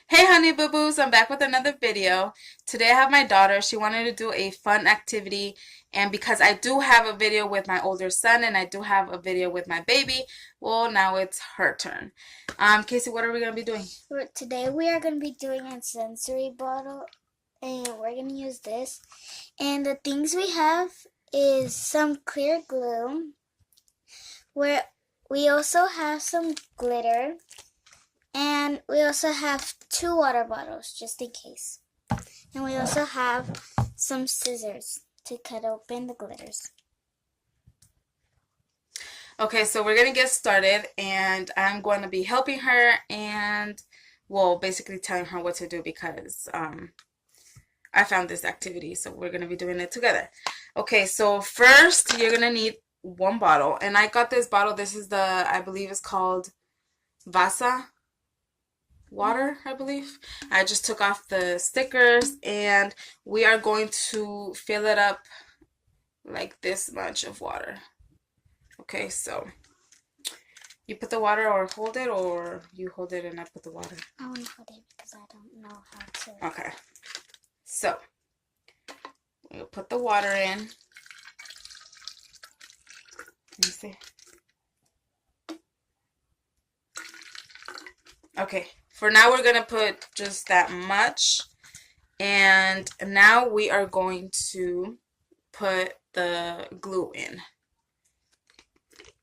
Hey honey boo boos, I'm back with another video. Today I have my daughter. She wanted to do a fun activity, and because I do have a video with my older son and I do have a video with my baby, well, now it's her turn. Casey, what are we going to be doing? Today we are going to be doing a sensory bottle, and we're going to use this. And the things we have is some clear glue, where we also have some glitter, and we also have 2 water bottles just in case. And we also have some scissors to cut open the glitters. Okay, so we're going to get started, and I'm going to be helping her and, well, basically telling her what to do because I found this activity, so we're going to be doing it together. Okay, so first you're going to need one bottle, and I got this bottle. This is I believe it's called Vasa water, I believe. I just took off the stickers, and we are going to fill it up like this much of water. Okay, so you put the water or hold it, or you hold it and I put the water. I want to hold it because I don't know how to. Okay, so we'll put the water in. Let me see. Okay, for now we're gonna put just that much, and now we are going to put the glue in.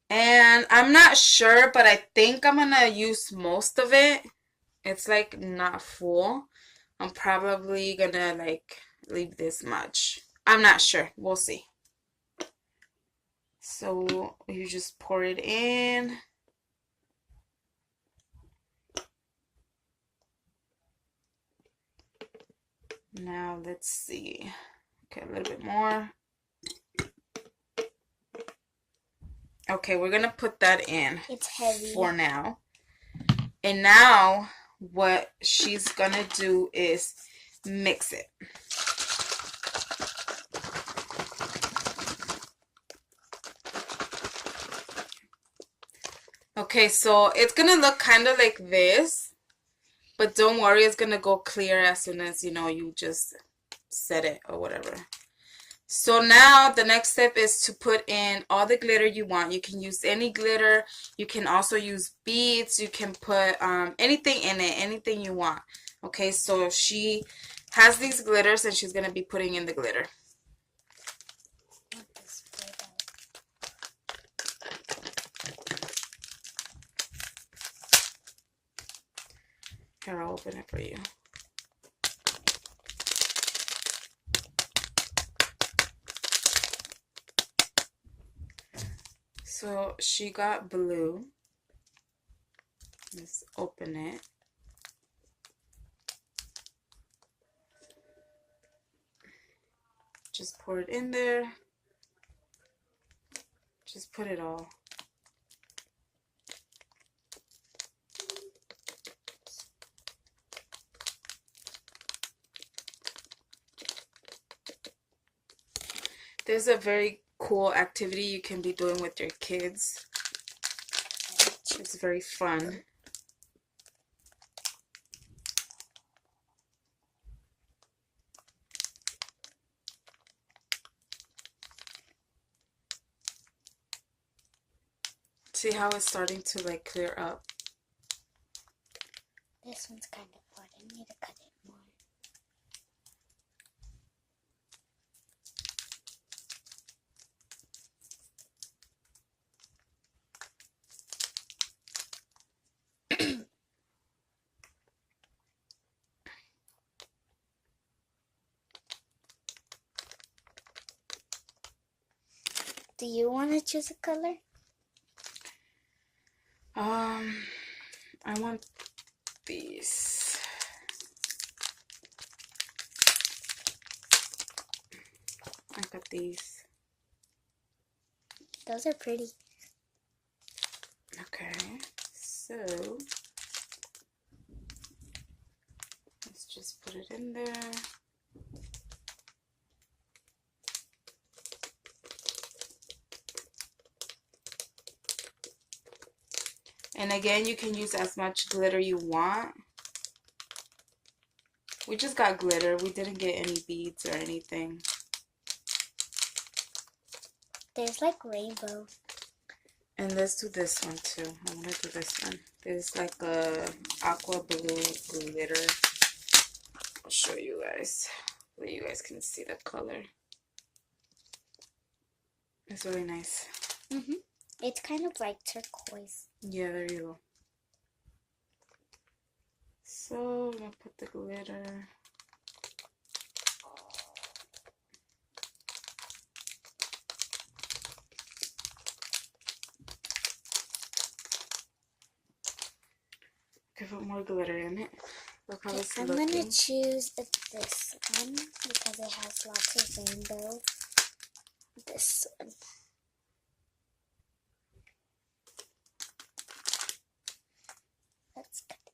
And I'm not sure, but I think I'm gonna use most of it. It's like not full. I'm probably gonna like leave this much. I'm not sure. We'll see. So you just pour it in. Now let's see. Okay, a little bit more. Okay, we're gonna put that in. It's heavy for now. And now what she's gonna do is mix it. Okay, so it's gonna look kind of like this, but don't worry, it's gonna go clear as soon as you just set it or whatever. So now the next step is to put in all the glitter you want. You can use any glitter. You can also use beads. You can put anything in it, anything you want. Okay, so she has these glitters and she's going to be putting in the glitter. Here, I'll open it for you. So she got blue. Let's open it. Just pour it in there. Just put it all. There's a very cool activity you can be doing with your kids. It's very fun. See how it's starting to like clear up? This one's kind of hard. I need to cut it more. Do you want to choose a color? I want these. I got these. Those are pretty. Okay, so let's just put it in there. And again, you can use as much glitter you want. We just got glitter. We didn't get any beads or anything. There's like rainbow. And let's do this one too. I want to do this one. There's like a aqua blue glitter. I'll show you guys so you guys can see the color. It's really nice. It's kind of like turquoise. Yeah, there you go. So I'm gonna put the glitter. Put more glitter in it. Look how it's I'm looking. gonna choose this one because it has lots of rainbow. This one. Let's cut it.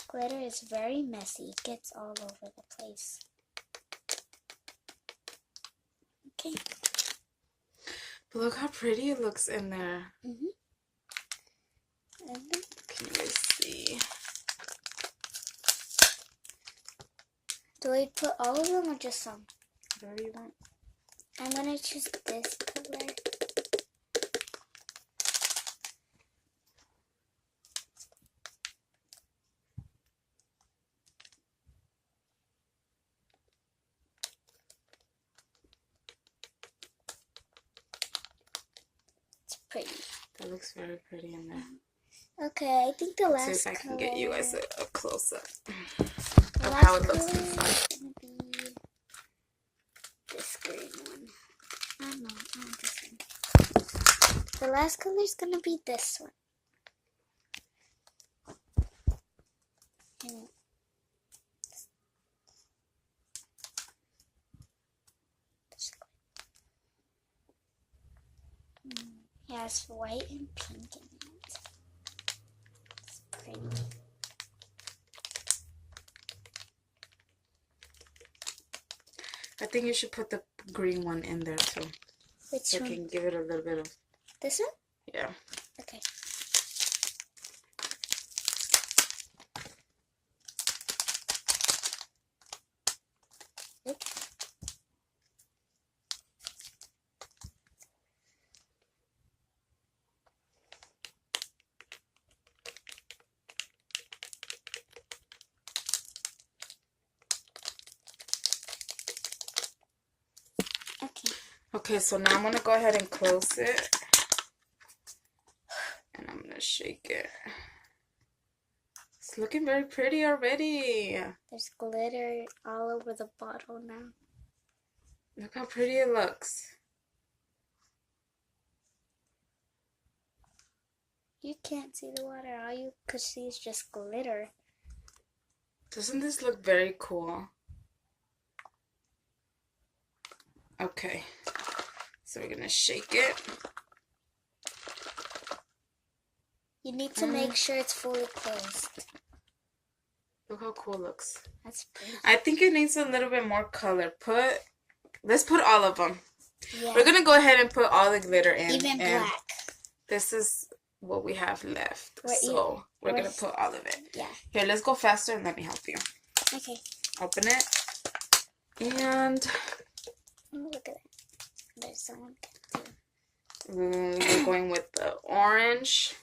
Glitter is very messy. It gets all over the place. Okay. But look how pretty it looks in there. And Can you guys see? do I put all of them or just some? Whatever you want. I'm gonna choose this color. It's pretty. That looks very pretty in there. Okay, I think the last See if I can get you guys a close up the of last how it looks color inside. is gonna be this green one. Oh no, not this one. The last color is gonna be this one. And it has white and pink in it. It's pretty. I think you should put the green one in there too. Which So one? it can give it a little bit of, This one? yeah. Okay. Oops. Okay. Okay, so now I'm going to go ahead and close it. And I'm going to shake it. It's looking very pretty already. There's glitter all over the bottle now. Look how pretty it looks. You can't see the water. All you could see is just glitter. Doesn't this look very cool? Okay, so we're gonna shake it. You need to make sure it's fully closed. Look how cool it looks. That's pretty. I think it needs a little bit more color. Let's put all of them. Yeah. We're gonna go ahead and put all the glitter in. Even and black. this is what we have left. We're gonna put all of it. Yeah. Here, let's go faster and let me help you. Okay. Open it. And Oh, look at that. There's someone too. we're going with the orange.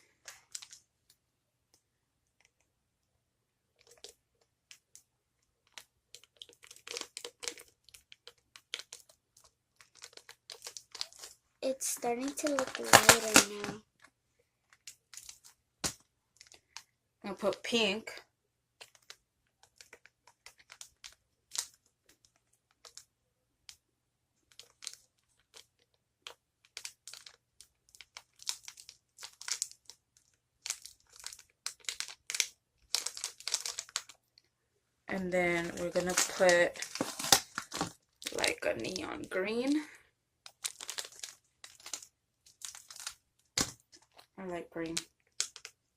It's starting to look lighter now. I'm gonna put pink. And then we're gonna put like a neon green. I like green.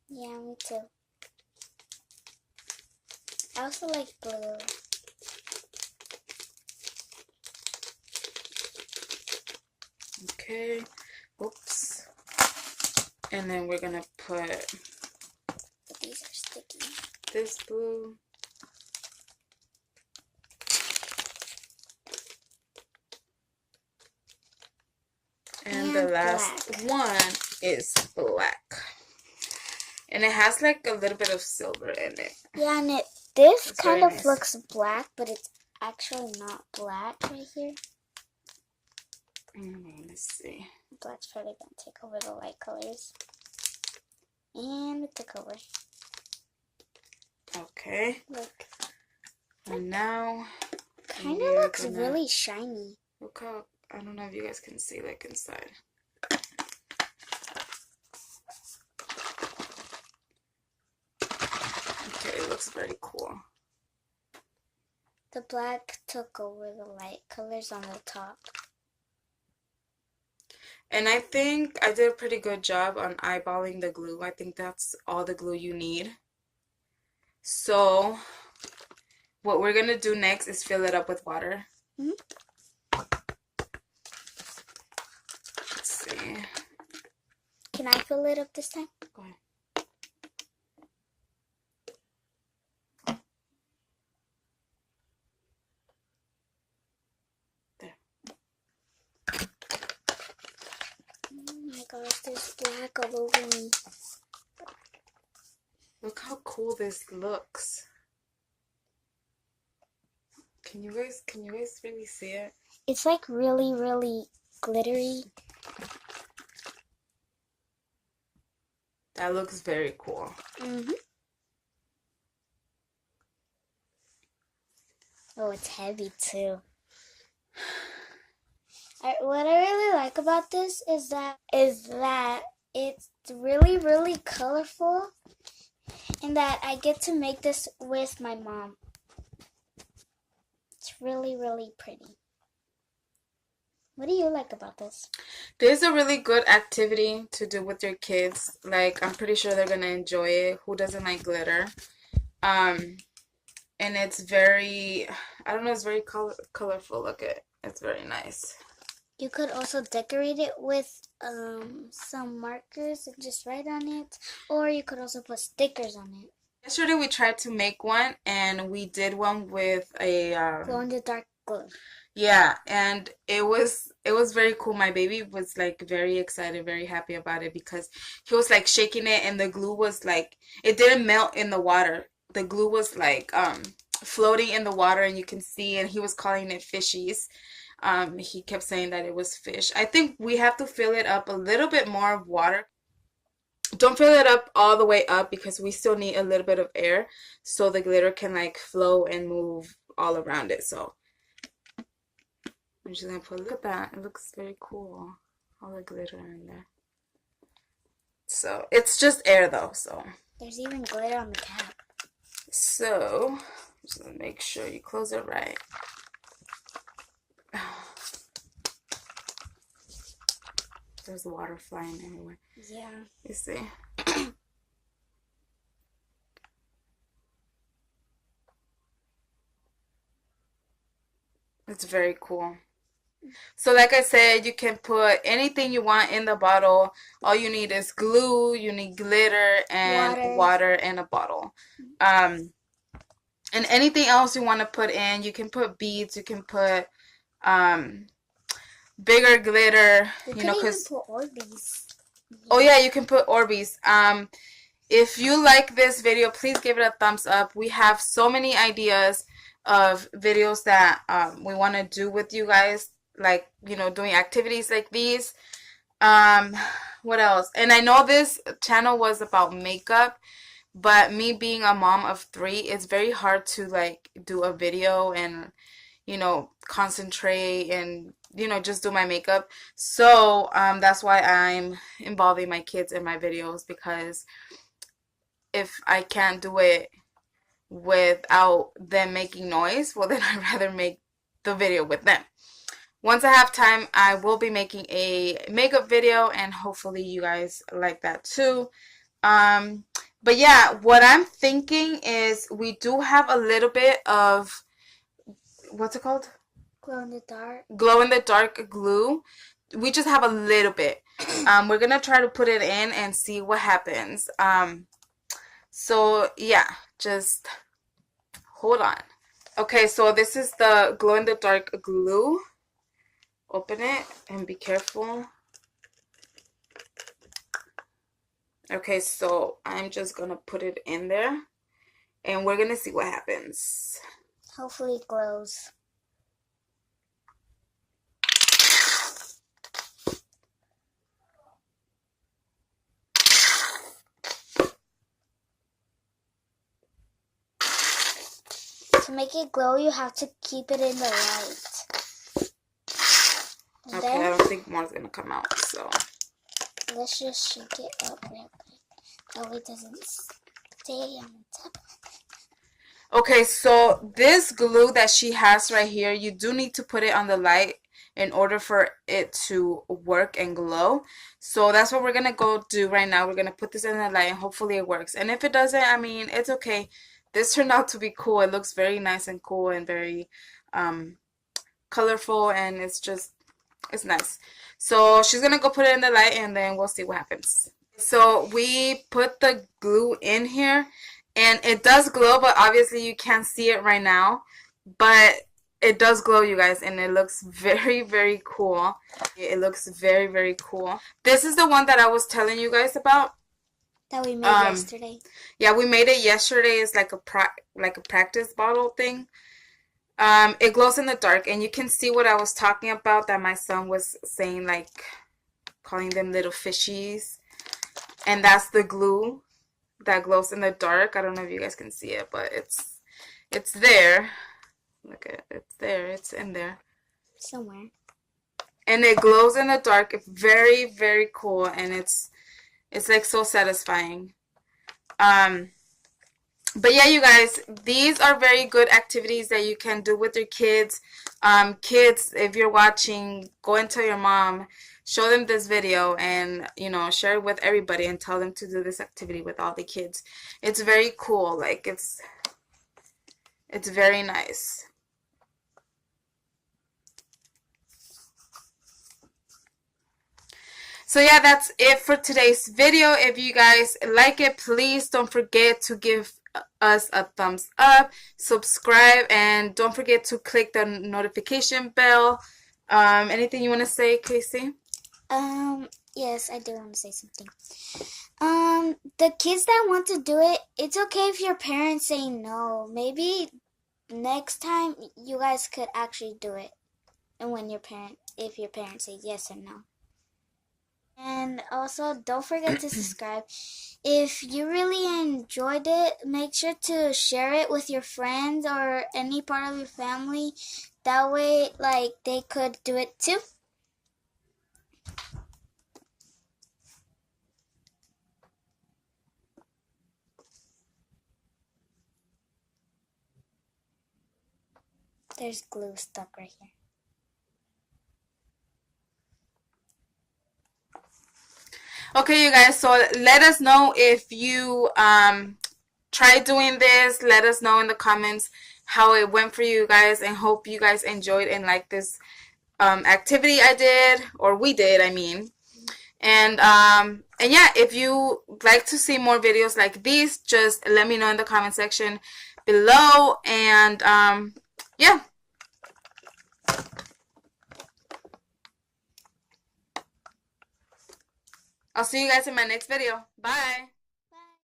Yeah, me too. I also like blue. Okay. Oops. And then we're gonna put These are sticky. this glue. And the last black. one is black. And it has like a little bit of silver in it. Yeah, and this It's kind very of nice. looks black, but it's actually not black right here. Let's see. Black's probably going to take over the light colors. And it took over. Okay. Look. And now Kind of looks really shiny. Look how, I don't know if you guys can see like inside. Okay, it looks very cool. The black took over the light colors on the top. And I think I did a pretty good job on eyeballing the glue. I think that's all the glue you need. So what we're going to do next is fill it up with water. Let's see. Can I fill it up this time? Go ahead. Oh my gosh, there's black all over me. Look how cool this looks. Can you guys really see it? It's like really, really glittery. That looks very cool. Oh, it's heavy too. What I really like about this is that it's really, really colorful, and that I get to make this with my mom. It's really, really pretty. What do you like about this? This is a really good activity to do with your kids. Like, I'm pretty sure they're gonna enjoy it. Who doesn't like glitter? And it's very, I don't know, it's very colorful. Look at it. It's very nice. You could also decorate it with some markers and just write on it, or you could also put stickers on it. Yesterday we tried to make one, and we did one with a glow-in-the-dark glue. Yeah, and it was very cool. My baby was like very excited, very happy about it because he was like shaking it, and the glue was like, it didn't melt in the water. The glue was like floating in the water, and you can see, and he was calling it fishies. He kept saying that it was fish. I think we have to fill it up a little bit more of water. Don't fill it up all the way up because we still need a little bit of air so the glitter can like flow and move all around it. So I'm just gonna put, look at that. It looks very cool. All the glitter in there. So it's just air though, so. There's even glitter on the cap. So just gonna make sure you close it right. There's water flying everywhere. Yeah. You see? It's very cool. So like I said, you can put anything you want in the bottle. All you need is glue, you need glitter, and water and a bottle. And anything else you want to put in, you can put beads, you can put bigger glitter, you know, because put Orbeez. Oh yeah, you can put Orbeez. If you like this video, please give it a thumbs up. We have so many ideas of videos that we want to do with you guys, like, you know, doing activities like these. What else? And I know this channel was about makeup, but me being a mom of 3, it's very hard to like do a video and, you know, concentrate and, you know, just do my makeup. So that's why I'm involving my kids in my videos, because if I can't do it without them making noise, well then I'd rather make the video with them. Once I have time, I will be making a makeup video, and hopefully you guys like that too. But yeah, what I'm thinking is we do have a little bit of, what's it called? Glow in the dark. Glow in the dark glue. we just have a little bit. We're gonna try to put it in and see what happens. So yeah, just hold on. Okay, so this is the glow in the dark glue. Open it and be careful. Okay, so I'm just gonna put it in there and we're gonna see what happens. Hopefully it glows. To make it glow, you have to keep it in the light. And okay, then, I don't think more's gonna come out, so. Let's just shake it up real quick. That way it doesn't stay on top. Okay, so this glue that she has right here, you do need to put it on the light in order for it to work and glow. So that's what we're gonna go do right now. We're gonna put this in the light and hopefully it works. And if it doesn't, I mean, it's okay. This turned out to be cool. It looks very nice and cool and very colorful, and it's nice. So she's gonna go put it in the light and then we'll see what happens. So we put the glue in here and it does glow, but obviously you can't see it right now. But it does glow, you guys, and it looks very, very cool. It looks very, very cool. This is the one that I was telling you guys about. That we made yesterday. Yeah, we made it yesterday. It's like a practice bottle thing. It glows in the dark, and you can see what I was talking about, that my son was saying, like calling them little fishies. And that's the glue that glows in the dark. I don't know if you guys can see it, but it's there. Look at it. It's there. It's in there. Somewhere. And it glows in the dark. It's very, very cool, and it's like so satisfying. But yeah, you guys, these are very good activities that you can do with your kids. Kids, if you're watching, go and tell your mom, show them this video, and share it with everybody and tell them to do this activity with all the kids. It's very cool. Like it's very nice. So yeah, that's it for today's video. If you guys like it, please don't forget to give us a thumbs up, subscribe, and don't forget to click the notification bell. Anything you want to say, Casey? Yes, I do want to say something. The kids that want to do it, it's okay if your parents say no. Maybe next time you guys could actually do it. And if your parents say yes or no. And also, don't forget to subscribe. If you really enjoyed it, make sure to share it with your friends or any part of your family. That way, like, they could do it too. There's glue stuck right here. Okay, you guys, so let us know if you try doing this. Let us know in the comments how it went for you guys, and hope you guys enjoyed and liked this activity I did, or we did, I mean. And yeah, if you like to see more videos like these, just let me know in the comment section below. And yeah. I'll see you guys in my next video. Bye.